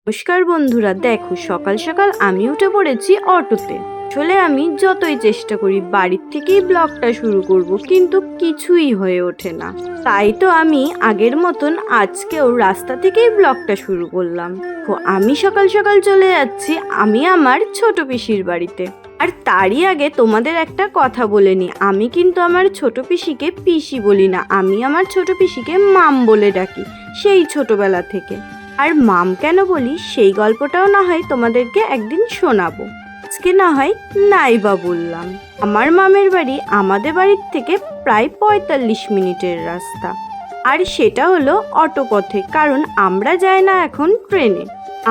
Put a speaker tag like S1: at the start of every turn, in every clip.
S1: নমস্কার বন্ধুরা, দেখো সকাল সকাল আমি উঠে পড়েছি অটোতে। আসলে আমি যতই চেষ্টা করি বাড়ির থেকেই ব্লগটা শুরু করব, কিন্তু কিছুই হয়ে ওঠে না। তাই তো আমি আগের মতন আজকেও রাস্তা থেকেই ব্লগটা শুরু করলাম। আমি সকাল সকাল চলে যাচ্ছি আমি আমার ছোট পিসির বাড়িতে। আর তারই আগে তোমাদের একটা কথা বলে নি, আমি কিন্তু আমার ছোট পিসিকে পিসি বলি না, আমি আমার ছোট পিসিকে মাম বলে ডাকি সেই ছোটবেলা থেকে। আর মাম কেন বলি সেই গল্পটাও না হয় তোমাদেরকে একদিন শোনাবো। আজকে না হয় নাইবা বললাম। আমার মামের বাড়ি আমাদের বাড়ির থেকে প্রায় ৪৫ মিনিটের রাস্তা, আর সেটা হলো অটো পথে, কারণ আমরা যাই না এখন ট্রেনে।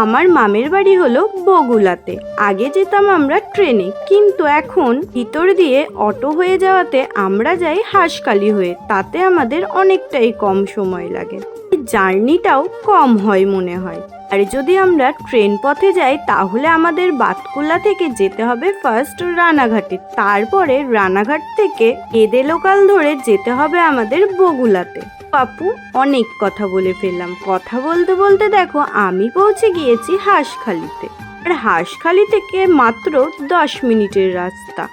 S1: আমার মামের বাড়ি হলো বগুলাতে। আগে যেতাম আমরা ট্রেনে, কিন্তু এখন ভিতর দিয়ে অটো হয়ে যাওয়াতে আমরা যাই হাঁসখালি হয়ে। তাতে আমাদের অনেকটাই কম সময় লাগে, জার্নিটাও কম হয় মনে হয়। আর যদি আমরা ট্রেন পথে যাই তাহলে আমাদের বাতকুল্লা থেকে যেতে হবে ফার্স্ট রানাঘাটে, তারপরে রানাঘাট থেকে এদে লোকাল ধরে যেতে হবে আমাদের বগুলাতে। বাপু অনেক কথা বলে ফেললাম। কথা বলতে বলতে দেখো আমি পৌঁছে গিয়েছি হাঁসখালিতে। আর হাঁসখালি থেকে মাত্র ১০ মিনিটের রাস্তা।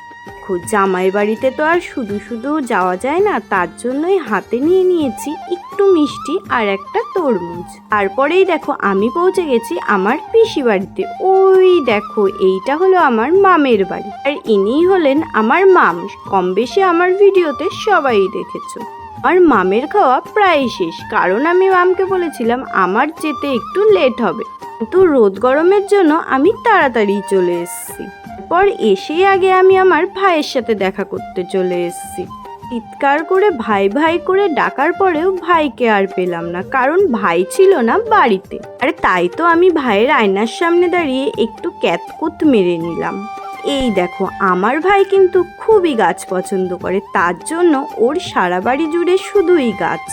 S1: জামাই বাড়িতে তো আর শুধু শুধু যাওয়া যায় না, তার জন্যই হাতে নিয়ে নিয়েছি একটু মিষ্টি আর একটা তরমুজ। তারপরেই দেখো আমি পৌঁছে গেছি আমার পিসি বাড়িতে। ওই দেখো এইটা হলো আমার মামের বাড়ি, আর ইনিই হলেন আমার মাম। কম বেশি আমার ভিডিওতে সবাই দেখেছো। আমার মামের খাওয়া প্রায় শেষ, কারণ আমি মামকে বলেছিলাম আমার যেতে একটু লেট হবে, কিন্তু রোদ গরমের জন্য আমি তাড়াতাড়ি চলে এসেছি। পর এসেই আগে আমি আমার ভাইয়ের সাথে দেখা করতে চলে এসেছি। চিৎকার করে ভাই ভাই করে ডাকার পরেও ভাইকে আর পেলাম না, কারণ ভাই ছিল না বাড়িতে। আর তাই তো আমি ভাইয়ের আয়নার সামনে দাঁড়িয়ে একটু ক্যাতকুত মেরে নিলাম। এই দেখো আমার ভাই কিন্তু খুবই গাছ পছন্দ করে, তার জন্য ওর সারা বাড়ি জুড়ে শুধুই গাছ।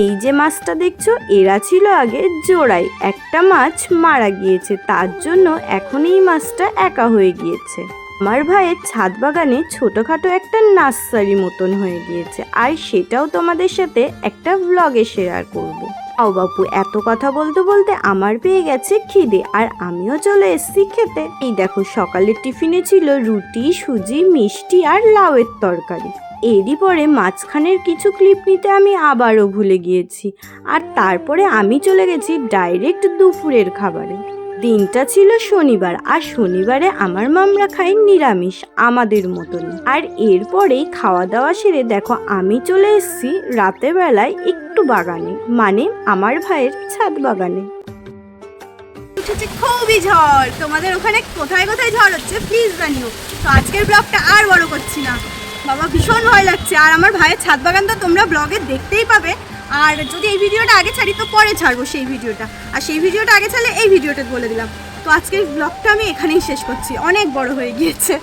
S1: এই যে মাছটা দেখছো, এরা ছিল আগে জোড়াই। একটা মাছ মারা গিয়েছে, তার জন্য এখন এই মাছটা একা হয়ে গিয়েছে। আমার ভাইয়ের ছাদ বাগানে ছোটখাটো একটা নার্সারি মতন হয়ে গিয়েছে, আর সেটাও তোমাদের সাথে একটা ব্লগে শেয়ার করবো। আও বাপু, এত কথা বলতে বলতে আমার পেয়ে গেছে খিদে, আর আমিও চলে এসেছি খেতে। এই দেখো সকালের টিফিনে ছিল রুটি, সুজি, মিষ্টি আর লাউয়ের তরকারি। এরই পরে মাঝখানের কিছু ক্লিপ নিতে আমি আবারও ভুলে গিয়েছি, আর তারপরে আমি চলে গেছি ডাইরেক্ট দুপুরের খাবারে। দিনটা ছিল শনিবার, আর শনিবারে আমার মামরা খায় নিরামিষ আমাদের মতন। আর এরপরেই খাওয়া দাওয়া সেরে দেখো আমি চলে এসেছি রাতের বেলায় একটু বাগানে, মানে আমার ভাইয়ের ছাদ বাগানে।
S2: উঠেছে খুবই ঝড়। তোমাদের ওখানে কোথায় কোথায় ঝড় হচ্ছে প্লিজ জানিও। তো আজকের ব্লগটা আর বড় করছি না, বাবা ভীষণ ভয় লাগছে। আর আমার ভাইয়ের ছাদ বাগান তো তোমরা ব্লগে দেখতেই পাবে, আর যদি এই ভিডিওটা আগে ছাড়ি তো পরে ছাড়বো সেই ভিডিওটা, আর সেই ভিডিওটা আগে ছাড়লে এই ভিডিওটা বলে দিলাম। তো আজকের ব্লগটা আমি এখানেই শেষ করছি, অনেক বড় হয়ে গিয়েছে।